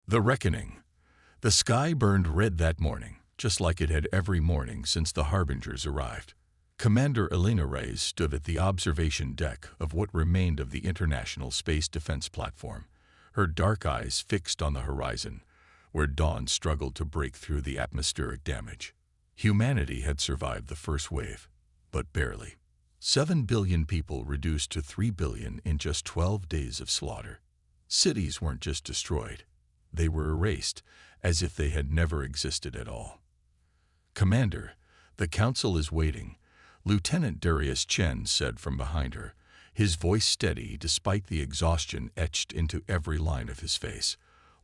The Reckoning. The sky burned red that morning, just like it had every morning since the Harbingers arrived. Commander Elena Reyes stood at the observation deck of what remained of the International Space Defense Platform, her dark eyes fixed on the horizon, where dawn struggled to break through the atmospheric damage. Humanity had survived the first wave, but barely. 7 billion people reduced to 3 billion in just 12 days of slaughter. Cities weren't just destroyed. They were erased, as if they had never existed at all. "Commander, the Council is waiting," Lieutenant Darius Chen said from behind her, his voice steady despite the exhaustion etched into every line of his face.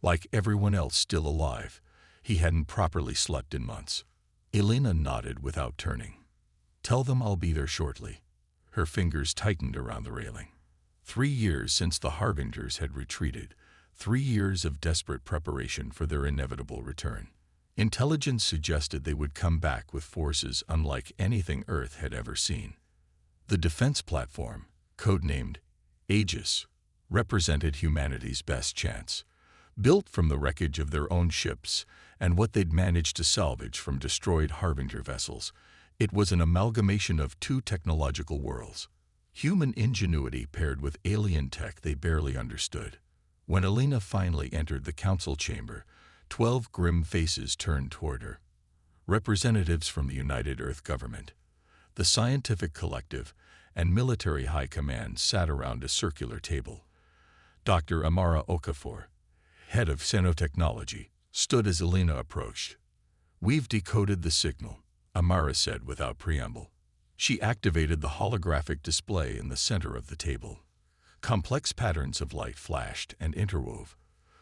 Like everyone else still alive, he hadn't properly slept in months. Elena nodded without turning. "Tell them I'll be there shortly." Her fingers tightened around the railing. 3 years since the Harbingers had retreated, 3 years of desperate preparation for their inevitable return. Intelligence suggested they would come back with forces unlike anything Earth had ever seen. The defense platform, codenamed Aegis, represented humanity's best chance. Built from the wreckage of their own ships and what they'd managed to salvage from destroyed Harbinger vessels, it was an amalgamation of two technological worlds. Human ingenuity paired with alien tech they barely understood. When Elena finally entered the council chamber, 12 grim faces turned toward her. Representatives from the United Earth Government, the scientific collective, and military high command sat around a circular table. Dr. Amara Okafor, head of Xenotechnology, stood as Elena approached. "We've decoded the signal," Amara said without preamble. She activated the holographic display in the center of the table. Complex patterns of light flashed and interwove,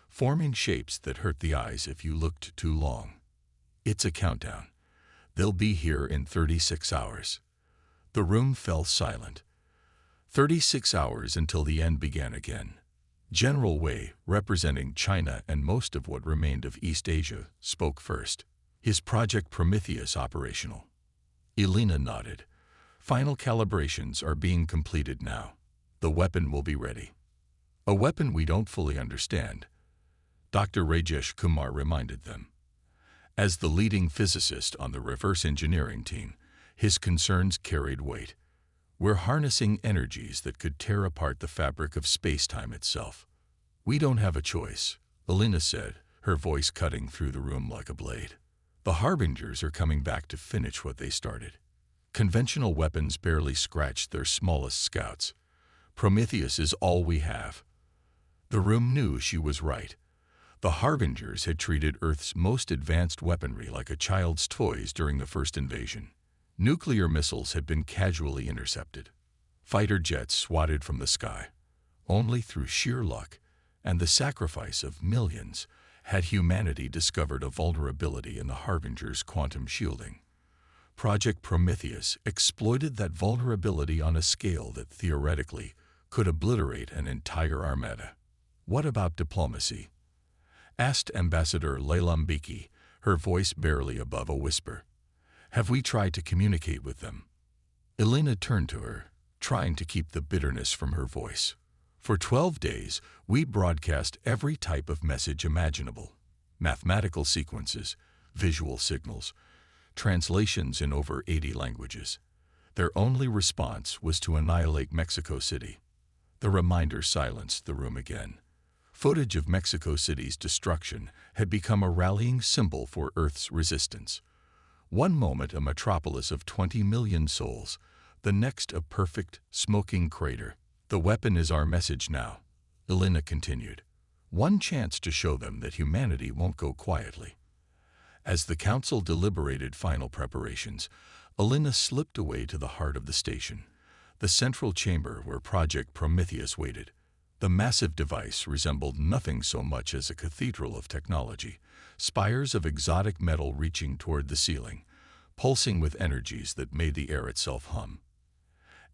forming shapes that hurt the eyes if you looked too long. "It's a countdown. They'll be here in 36 hours. The room fell silent. 36 hours until the end began again. General Wei, representing China and most of what remained of East Asia, spoke first. "Is Project Prometheus operational?" Elena nodded. "Final calibrations are being completed now. The weapon will be ready." "A weapon we don't fully understand," Dr. Rajesh Kumar reminded them. As the leading physicist on the reverse engineering team, his concerns carried weight. "We're harnessing energies that could tear apart the fabric of space-time itself." "We don't have a choice," Elena said, her voice cutting through the room like a blade. "The Harbingers are coming back to finish what they started." Conventional weapons barely scratched their smallest scouts. "Prometheus is all we have." The room knew she was right. The Harbingers had treated Earth's most advanced weaponry like a child's toys during the first invasion. Nuclear missiles had been casually intercepted. Fighter jets swatted from the sky. Only through sheer luck and the sacrifice of millions had humanity discovered a vulnerability in the Harbingers' quantum shielding. Project Prometheus exploited that vulnerability on a scale that theoretically could obliterate an entire armada. "What about diplomacy?" asked Ambassador Leila Mbeki, her voice barely above a whisper. "Have we tried to communicate with them?" Elena turned to her, trying to keep the bitterness from her voice. "For 12 days, we broadcast every type of message imaginable. Mathematical sequences, visual signals, translations in over 80 languages. Their only response was to annihilate Mexico City." The reminder silenced the room again. Footage of Mexico City's destruction had become a rallying symbol for Earth's resistance. One moment a metropolis of 20 million souls, the next a perfect, smoking crater. "The weapon is our message now," Elena continued. "One chance to show them that humanity won't go quietly." As the council deliberated final preparations, Elena slipped away to the heart of the station, the central chamber where Project Prometheus waited. The massive device resembled nothing so much as a cathedral of technology, spires of exotic metal reaching toward the ceiling, pulsing with energies that made the air itself hum.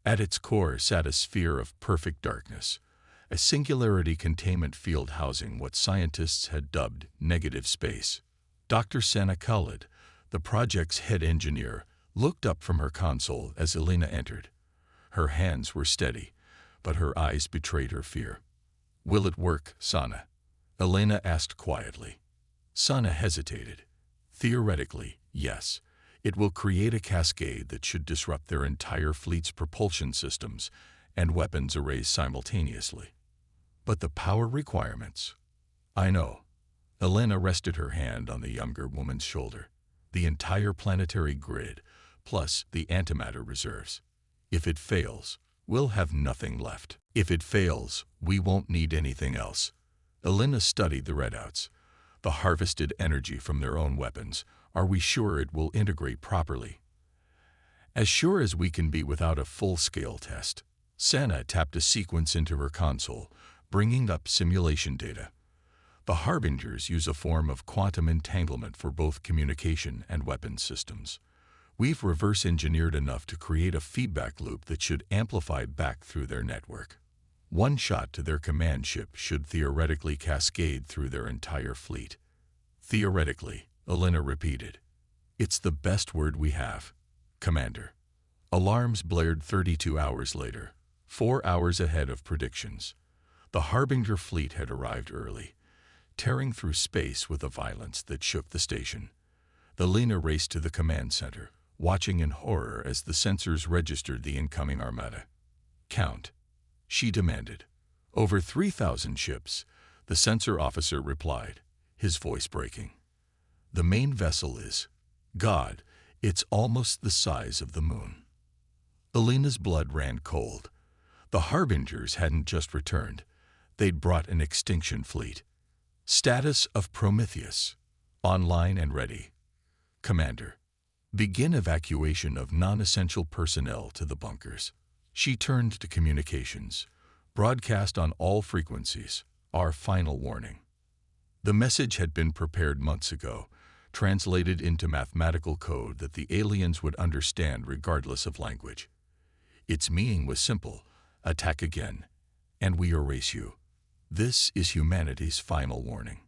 At its core sat a sphere of perfect darkness, a singularity containment field housing what scientists had dubbed negative space. Dr. Sana Khalid, the project's head engineer, looked up from her console as Elena entered. Her hands were steady, but her eyes betrayed her fear. "Will it work, Sana?" Elena asked quietly. Sana hesitated. Theoretically, yes. It will create a cascade that should disrupt their entire fleet's propulsion systems and weapons arrays simultaneously. But the power requirements... I know. Elena rested her hand on the younger woman's shoulder. The entire planetary grid, plus the antimatter reserves. If it fails, we'll have nothing left. If it fails, we won't need anything else. Elena studied the readouts. The harvested energy from their own weapons. Are we sure it will integrate properly? As sure as we can be without a full-scale test. Sana tapped a sequence into her console, bringing up simulation data. The Harbingers use a form of quantum entanglement for both communication and weapons systems. We've reverse-engineered enough to create a feedback loop that should amplify back through their network. One shot to their command ship should theoretically cascade through their entire fleet. Theoretically, Elena repeated. It's the best word we have, Commander. Alarms blared 32 hours later, 4 hours ahead of predictions. The Harbinger fleet had arrived early, tearing through space with a violence that shook the station. Elena raced to the command center, watching in horror as the sensors registered the incoming armada. Count, she demanded. Over 3,000 ships, the sensor officer replied, his voice breaking. The main vessel is, God, it's almost the size of the moon. Elena's blood ran cold. The Harbingers hadn't just returned. They'd brought an extinction fleet. Status of Prometheus. Online and ready. Commander. Begin evacuation of non-essential personnel to the bunkers. She turned to communications. Broadcast on all frequencies. Our final warning. The message had been prepared months ago, translated into mathematical code that the aliens would understand regardless of language. Its meaning was simple. Attack again, and we erase you. This is humanity's final warning.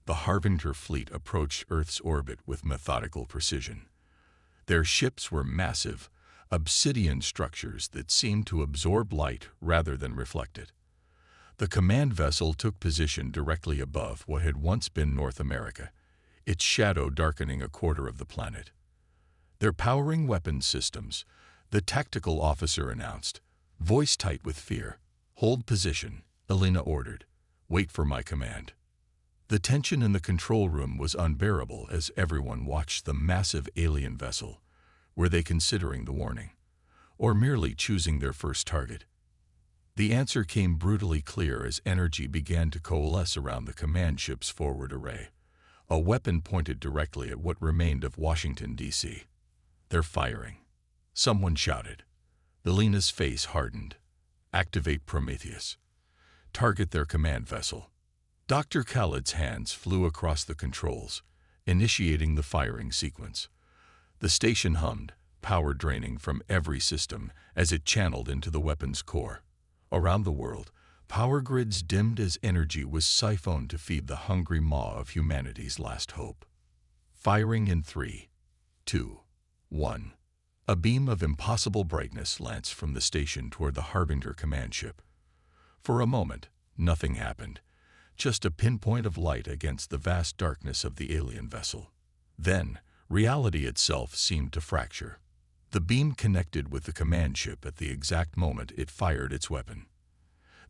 The Harbinger fleet approached Earth's orbit with methodical precision. Their ships were massive, obsidian structures that seemed to absorb light rather than reflect it. The command vessel took position directly above what had once been North America, its shadow darkening a quarter of the planet. They're powering weapons systems, the tactical officer announced, voice tight with fear. Hold position, Elena ordered. Wait for my command. The tension in the control room was unbearable as everyone watched the massive alien vessel. Were they considering the warning, or merely choosing their first target? The answer came brutally clear as energy began to coalesce around the command ship's forward array. A weapon pointed directly at what remained of Washington, D.C. They're firing. Someone shouted. Elena's face hardened. Activate Prometheus. Target their command vessel. Dr. Khaled's hands flew across the controls, initiating the firing sequence. The station hummed, power draining from every system as it channeled into the weapon's core. Around the world, power grids dimmed as energy was siphoned to feed the hungry maw of humanity's last hope. Firing in 3, 2, 1. A beam of impossible brightness lanced from the station toward the Harbinger command ship. For a moment, nothing happened, just a pinpoint of light against the vast darkness of the alien vessel. Then, reality itself seemed to fracture. The beam connected with the command ship at the exact moment it fired its weapon.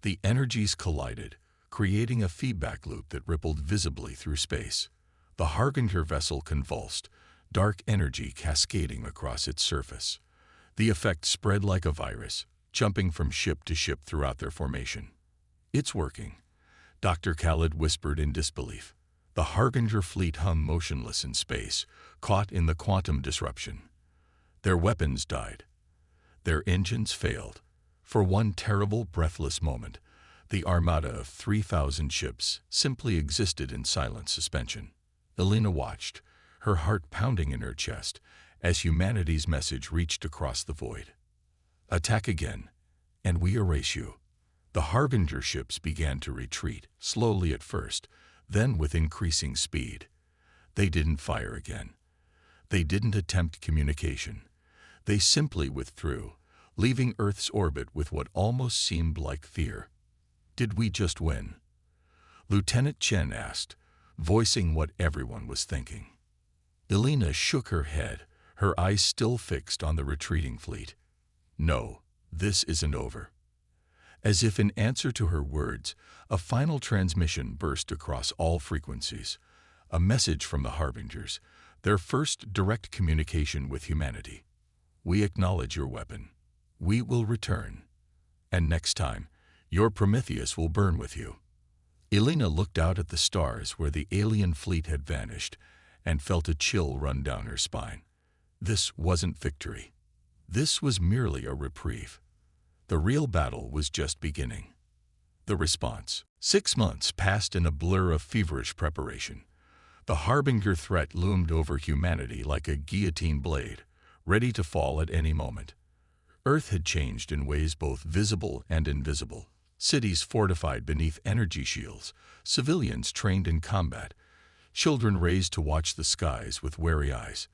The energies collided, creating a feedback loop that rippled visibly through space. The Harbinger vessel convulsed, dark energy cascading across its surface. The effect spread like a virus, jumping from ship to ship throughout their formation. It's working, Dr. Khaled whispered in disbelief. The Harbinger fleet hung motionless in space, caught in the quantum disruption. Their weapons died. Their engines failed. For one terrible, breathless moment, the armada of 3,000 ships simply existed in silent suspension. Elena watched, her heart pounding in her chest, as humanity's message reached across the void. Attack again, and we erase you. The Harbinger ships began to retreat, slowly at first, then with increasing speed. They didn't fire again. They didn't attempt communication. They simply withdrew, leaving Earth's orbit with what almost seemed like fear. Did we just win? Lieutenant Chen asked, voicing what everyone was thinking. Elena shook her head, her eyes still fixed on the retreating fleet. No, this isn't over. As if in answer to her words, a final transmission burst across all frequencies, a message from the Harbingers, their first direct communication with humanity. We acknowledge your weapon. We will return. And next time, your Prometheus will burn with you. Elena looked out at the stars where the alien fleet had vanished and felt a chill run down her spine. This wasn't victory. This was merely a reprieve. The real battle was just beginning. The response. 6 months passed in a blur of feverish preparation. The Harbinger threat loomed over humanity like a guillotine blade, ready to fall at any moment. Earth had changed in ways both visible and invisible. Cities fortified beneath energy shields, civilians trained in combat, children raised to watch the skies with wary eyes.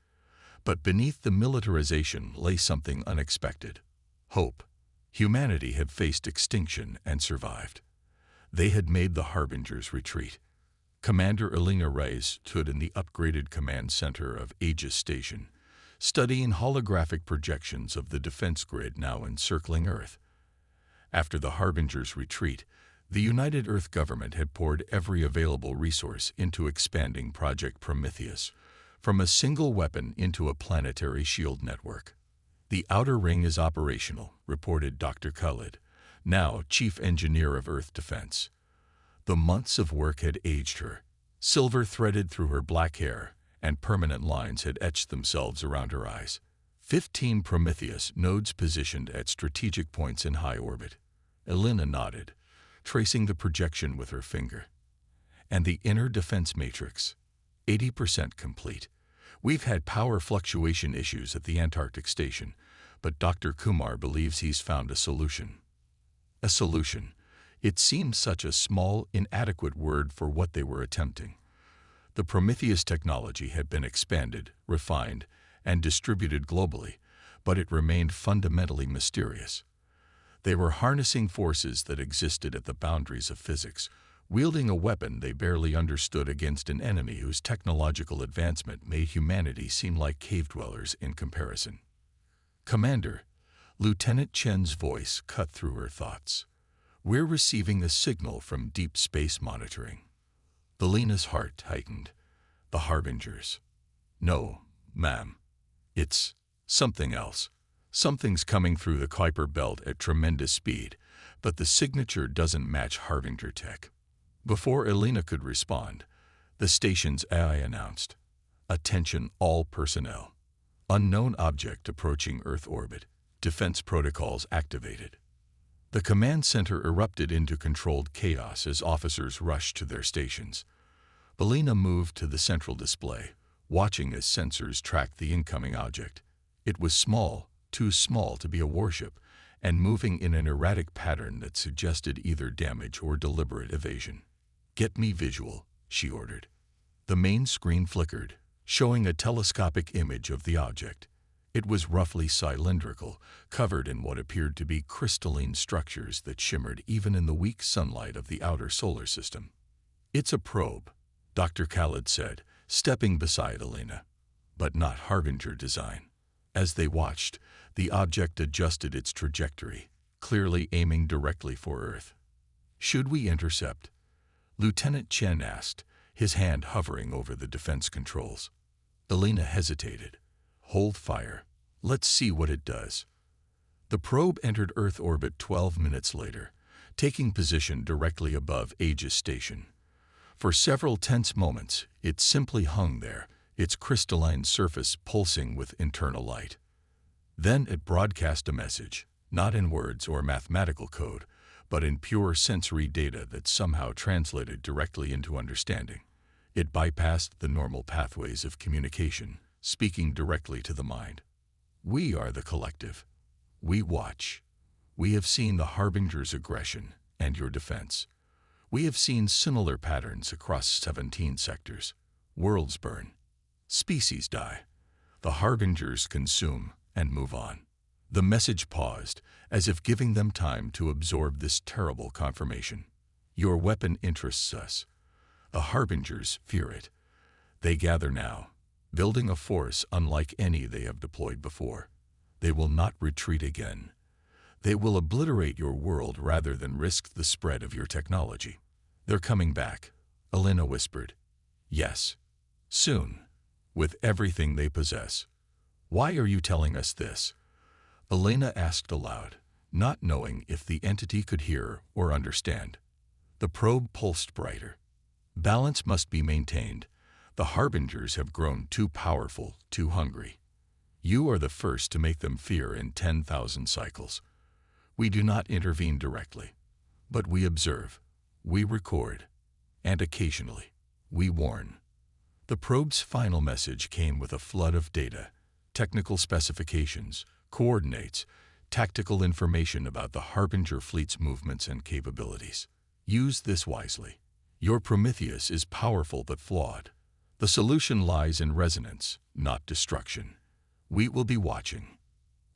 But beneath the militarization lay something unexpected. Hope. Humanity had faced extinction and survived. They had made the Harbingers retreat. Commander Elena Reyes stood in the upgraded command center of Aegis Station, studying holographic projections of the defense grid now encircling Earth. After the Harbingers' retreat, the United Earth government had poured every available resource into expanding Project Prometheus, from a single weapon into a planetary shield network. The outer ring is operational, reported Dr. Khalid, now Chief Engineer of Earth Defense. The months of work had aged her. Silver threaded through her black hair, and permanent lines had etched themselves around her eyes. 15 Prometheus nodes positioned at strategic points in high orbit. Elena nodded, tracing the projection with her finger. And the inner defense matrix, 80% complete. We've had power fluctuation issues at the Antarctic station, but Dr. Kumar believes he's found a solution. A solution. It seemed such a small, inadequate word for what they were attempting. The Prometheus technology had been expanded, refined, and distributed globally, but it remained fundamentally mysterious. They were harnessing forces that existed at the boundaries of physics, wielding a weapon they barely understood against an enemy whose technological advancement made humanity seem like cave dwellers in comparison. Commander, Lieutenant Chen's voice cut through her thoughts. We're receiving a signal from deep space monitoring. Elena's heart tightened. The Harbingers. No, ma'am. It's something else. Something's coming through the Kuiper belt at tremendous speed, but the signature doesn't match Harbinger tech. Before Elena could respond, the station's AI announced, "Attention all personnel. Unknown object approaching Earth orbit. Defense protocols activated." The command center erupted into controlled chaos as officers rushed to their stations. Elena moved to the central display, watching as sensors tracked the incoming object. It was small, too small to be a warship, and moving in an erratic pattern that suggested either damage or deliberate evasion. "Get me visual," she ordered. The main screen flickered, showing a telescopic image of the object. It was roughly cylindrical, covered in what appeared to be crystalline structures that shimmered even in the weak sunlight of the outer solar system. "It's a probe," Dr. Khalid said, stepping beside Elena, "but not Harbinger design." As they watched, the object adjusted its trajectory, clearly aiming directly for Earth. "Should we intercept?" Lieutenant Chen asked, his hand hovering over the defense controls. Elena hesitated. "Hold fire. Let's see what it does." The probe entered Earth orbit 12 minutes later, taking position directly above Aegis Station. For several tense moments, it simply hung there, its crystalline surface pulsing with internal light. Then it broadcast a message, not in words or mathematical code, but in pure sensory data that somehow translated directly into understanding. It bypassed the normal pathways of communication, speaking directly to the mind. "We are the collective. We watch. We have seen the Harbinger's aggression and your defense. We have seen similar patterns across 17 sectors. Worlds burn. Species die. The Harbingers consume and move on." The message paused, as if giving them time to absorb this terrible confirmation. Your weapon interests us. The Harbingers fear it. They gather now, building a force unlike any they have deployed before. They will not retreat again. They will obliterate your world rather than risk the spread of your technology. They're coming back, Elena whispered. Yes. Soon. With everything they possess. Why are you telling us this? Elena asked aloud, not knowing if the entity could hear or understand. The probe pulsed brighter. Balance must be maintained. The Harbingers have grown too powerful, too hungry. You are the first to make them fear in 10,000 cycles. We do not intervene directly, but we observe, we record, and occasionally, we warn. The probe's final message came with a flood of data, technical specifications, coordinates, tactical information about the Harbinger fleet's movements and capabilities. Use this wisely. Your Prometheus is powerful but flawed. The solution lies in resonance, not destruction. We will be watching.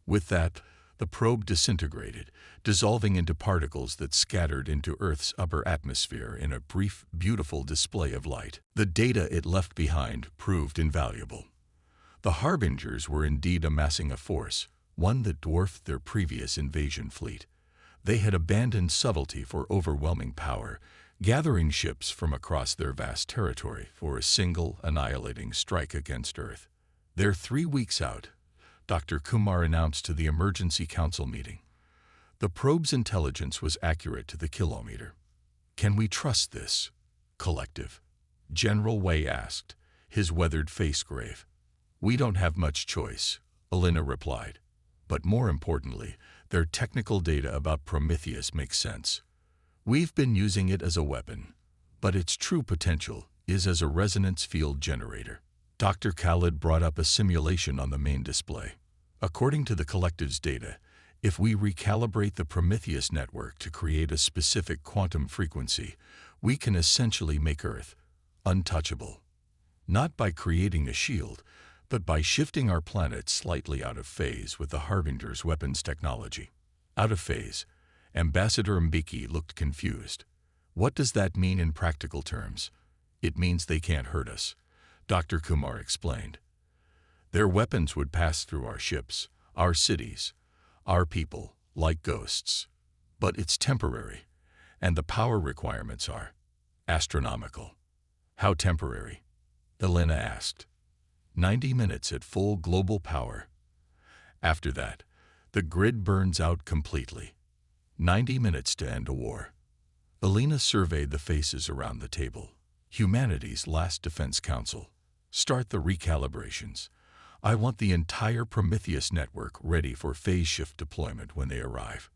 With that, the probe disintegrated, dissolving into particles that scattered into Earth's upper atmosphere in a brief, beautiful display of light. The data it left behind proved invaluable. The Harbingers were indeed amassing a force, one that dwarfed their previous invasion fleet. They had abandoned subtlety for overwhelming power, gathering ships from across their vast territory for a single, annihilating strike against Earth. They're 3 weeks out, Dr. Kumar announced to the Emergency Council meeting. The probe's intelligence was accurate to the kilometer. Can we trust this? Collective. General Wei asked, his weathered face grave. We don't have much choice, Elena replied. But more importantly, their technical data about Prometheus makes sense. We've been using it as a weapon, but its true potential is as a resonance field generator. Dr. Khalid brought up a simulation on the main display. According to the collective's data, if we recalibrate the Prometheus network to create a specific quantum frequency, we can essentially make Earth untouchable. Not by creating a shield, but by shifting our planet slightly out of phase with the Harbinger's weapons technology. Out of phase. Ambassador Mbeki looked confused. What does that mean in practical terms? It means they can't hurt us, Dr. Kumar explained. Their weapons would pass through our ships, our cities, our people, like ghosts. But it's temporary, and the power requirements are astronomical. How temporary? Elena asked. 90 minutes at full global power. After that, the grid burns out completely. 90 minutes to end a war. Elena surveyed the faces around the table. Humanity's last defense council. Start the recalibrations. I want the entire Prometheus network ready for phase shift deployment when they arrive.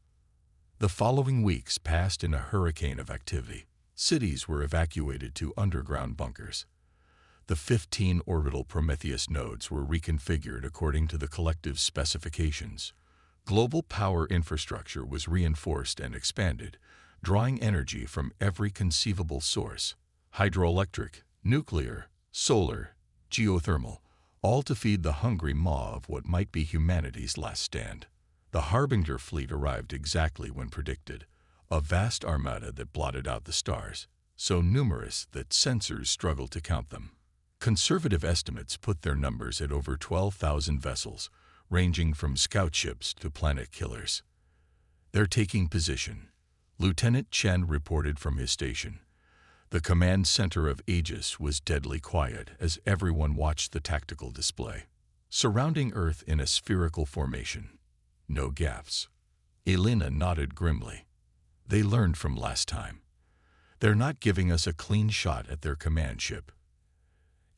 The following weeks passed in a hurricane of activity. Cities were evacuated to underground bunkers. The 15 orbital Prometheus nodes were reconfigured according to the collective's specifications. Global power infrastructure was reinforced and expanded, drawing energy from every conceivable source: hydroelectric, nuclear, solar, geothermal, all to feed the hungry maw of what might be humanity's last stand. The Harbinger fleet arrived exactly when predicted, a vast armada that blotted out the stars, so numerous that sensors struggled to count them. Conservative estimates put their numbers at over 12,000 vessels, ranging from scout ships to planet killers. They're taking position, Lieutenant Chen reported from his station. The command center of Aegis was deadly quiet as everyone watched the tactical display. Surrounding Earth in a spherical formation. No gaps. Elena nodded grimly. They learned from last time. They're not giving us a clean shot at their command ship.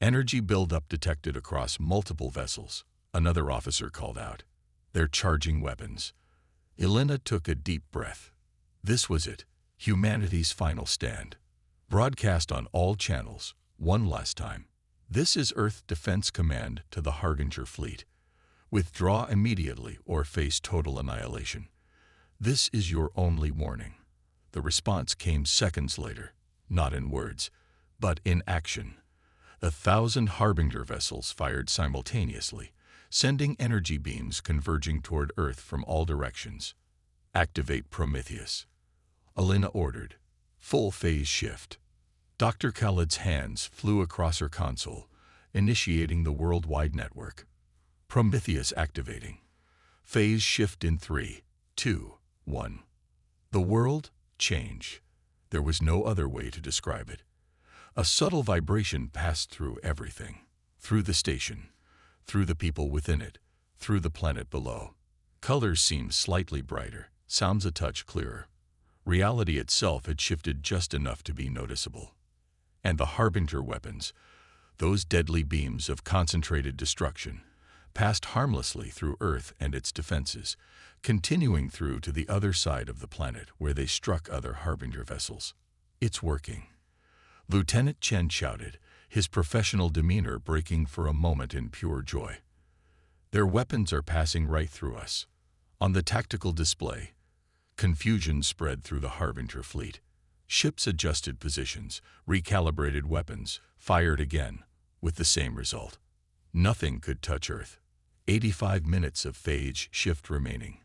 Energy buildup detected across multiple vessels, another officer called out. They're charging weapons. Elena took a deep breath. This was it, humanity's final stand. Broadcast on all channels, one last time. This is Earth Defense Command to the Harbinger fleet. Withdraw immediately or face total annihilation. This is your only warning. The response came seconds later, not in words, but in action. 1,000 Harbinger vessels fired simultaneously, sending energy beams converging toward Earth from all directions. Activate Prometheus. Elena ordered. Full phase shift. Dr. Khaled's hands flew across her console, initiating the worldwide network. Prometheus activating. Phase shift in 3, 2, 1. The world change. There was no other way to describe it. A subtle vibration passed through everything. Through the station, through the people within it, through the planet below. Colors seemed slightly brighter, sounds a touch clearer. Reality itself had shifted just enough to be noticeable. And the Harbinger weapons, those deadly beams of concentrated destruction, passed harmlessly through Earth and its defenses, continuing through to the other side of the planet where they struck other Harbinger vessels. It's working. Lieutenant Chen shouted, his professional demeanor breaking for a moment in pure joy. Their weapons are passing right through us. On the tactical display, confusion spread through the Harbinger fleet. Ships adjusted positions, recalibrated weapons, fired again, with the same result. Nothing could touch Earth. 85 minutes of phase shift remaining,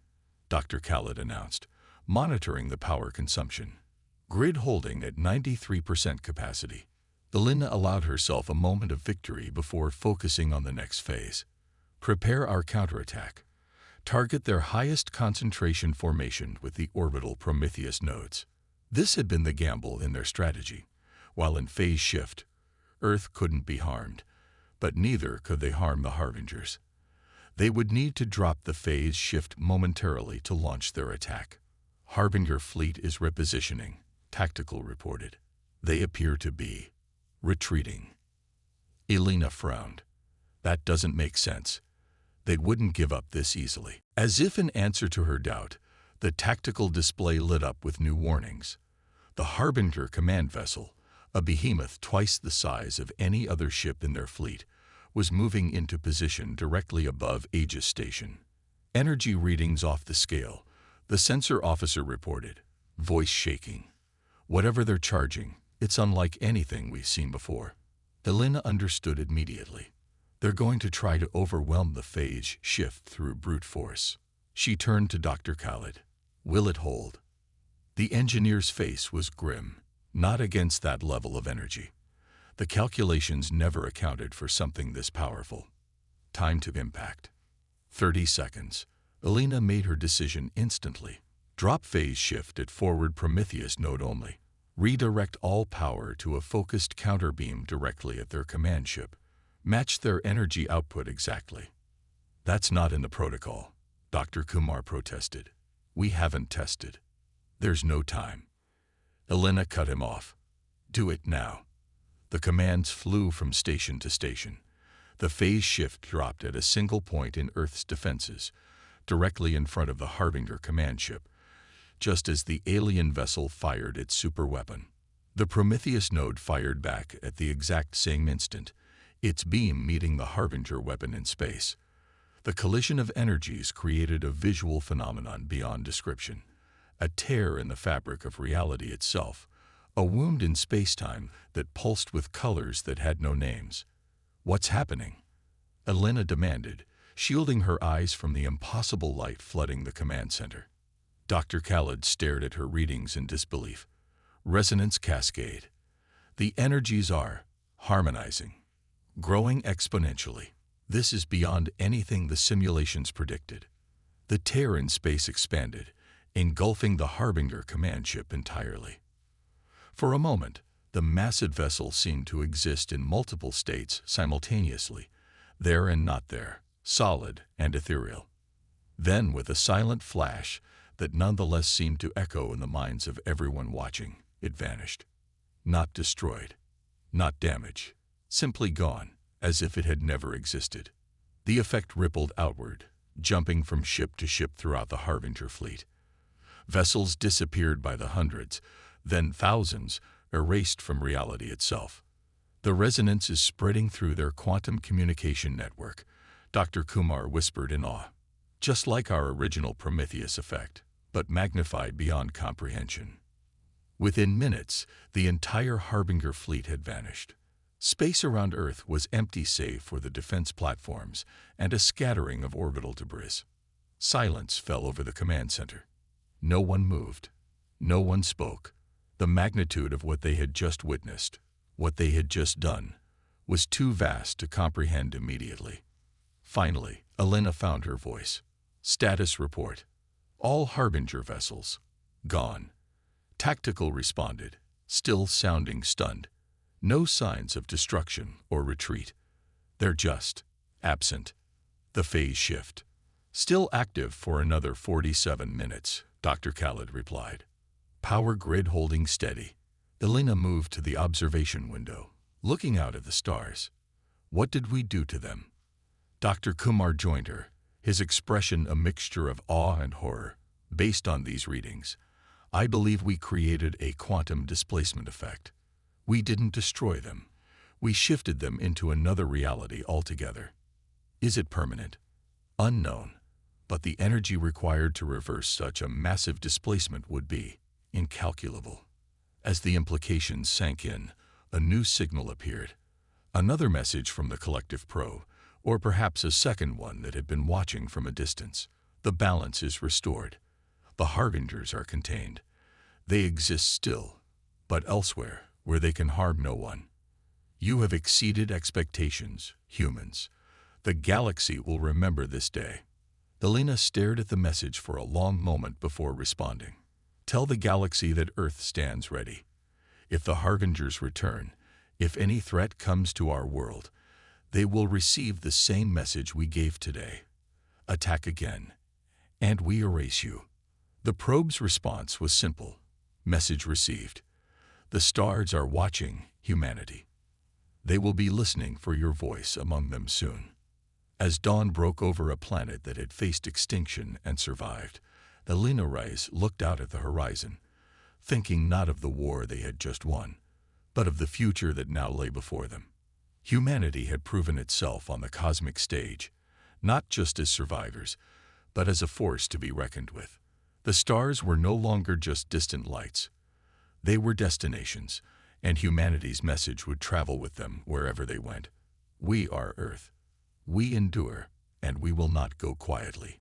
Dr. Khaled announced, monitoring the power consumption. Grid holding at 93% capacity. Elena allowed herself a moment of victory before focusing on the next phase. Prepare our counterattack. Target their highest concentration formation with the orbital Prometheus nodes. This had been the gamble in their strategy. While in phase shift, Earth couldn't be harmed, but neither could they harm the Harbingers. They would need to drop the phase shift momentarily to launch their attack. Harbinger fleet is repositioning, Tactical reported. They appear to be retreating. Elena frowned. That doesn't make sense. They wouldn't give up this easily. As if in answer to her doubt, the tactical display lit up with new warnings. The Harbinger command vessel, a behemoth twice the size of any other ship in their fleet, was moving into position directly above Aegis Station. Energy readings off the scale, the sensor officer reported, voice shaking. Whatever they're charging, it's unlike anything we've seen before. Elena understood immediately. They're going to try to overwhelm the phase shift through brute force. She turned to Dr. Khaled. Will it hold? The engineer's face was grim. Not against that level of energy. The calculations never accounted for something this powerful. Time to impact. 30 seconds. Elena made her decision instantly. Drop phase shift at forward Prometheus node only. Redirect all power to a focused counterbeam directly at their command ship. Match their energy output exactly. That's not in the protocol, Dr. Kumar protested. We haven't tested. There's no time. Elena cut him off. Do it now. The commands flew from station to station. The phase shift dropped at a single point in Earth's defenses, directly in front of the Harbinger command ship, just as the alien vessel fired its superweapon. The Prometheus node fired back at the exact same instant, its beam meeting the Harbinger weapon in space. The collision of energies created a visual phenomenon beyond description, a tear in the fabric of reality itself, a wound in space-time that pulsed with colors that had no names. What's happening? Elena demanded, shielding her eyes from the impossible light flooding the command center. Dr. Khaled stared at her readings in disbelief. Resonance cascade. The energies are harmonizing, growing exponentially. This is beyond anything the simulations predicted. The tear in space expanded, engulfing the Harbinger command ship entirely. For a moment, the massive vessel seemed to exist in multiple states simultaneously, there and not there, solid and ethereal. Then, with a silent flash that nonetheless seemed to echo in the minds of everyone watching, it vanished. Not destroyed, not damaged, simply gone, as if it had never existed. The effect rippled outward, jumping from ship to ship throughout the Harbinger fleet. Vessels disappeared by the hundreds, then thousands, erased from reality itself. The resonance is spreading through their quantum communication network, Dr. Kumar whispered in awe. Just like our original Prometheus effect, but magnified beyond comprehension. Within minutes, the entire Harbinger fleet had vanished. Space around Earth was empty save for the defense platforms and a scattering of orbital debris. Silence fell over the command center. No one moved. No one spoke. The magnitude of what they had just witnessed, what they had just done, was too vast to comprehend immediately. Finally, Elena found her voice. Status report. All Harbinger vessels. Gone. Tactical responded, still sounding stunned. No signs of destruction or retreat. They're just absent. The phase shift. Still active for another 47 minutes, Dr. Khaled replied. Power grid holding steady. Elena moved to the observation window, looking out at the stars. What did we do to them? Dr. Kumar joined her, his expression a mixture of awe and horror. Based on these readings, I believe we created a quantum displacement effect. We didn't destroy them. We shifted them into another reality altogether. Is it permanent? Unknown. But the energy required to reverse such a massive displacement would be incalculable. As the implications sank in, a new signal appeared. Another message from the collective probe, or perhaps a second one that had been watching from a distance. The balance is restored. The Harbingers are contained. They exist still, but elsewhere, where they can harm no one. You have exceeded expectations, humans. The galaxy will remember this day. Elena stared at the message for a long moment before responding. Tell the galaxy that Earth stands ready. If the Harbingers return, if any threat comes to our world, they will receive the same message we gave today. Attack again, and we erase you. The probe's response was simple. Message received. The stars are watching humanity. They will be listening for your voice among them soon. As dawn broke over a planet that had faced extinction and survived, the Lena rays looked out at the horizon, thinking not of the war they had just won, but of the future that now lay before them. Humanity had proven itself on the cosmic stage, not just as survivors, but as a force to be reckoned with. The stars were no longer just distant lights. They were destinations, and humanity's message would travel with them wherever they went. We are Earth. We endure, and we will not go quietly.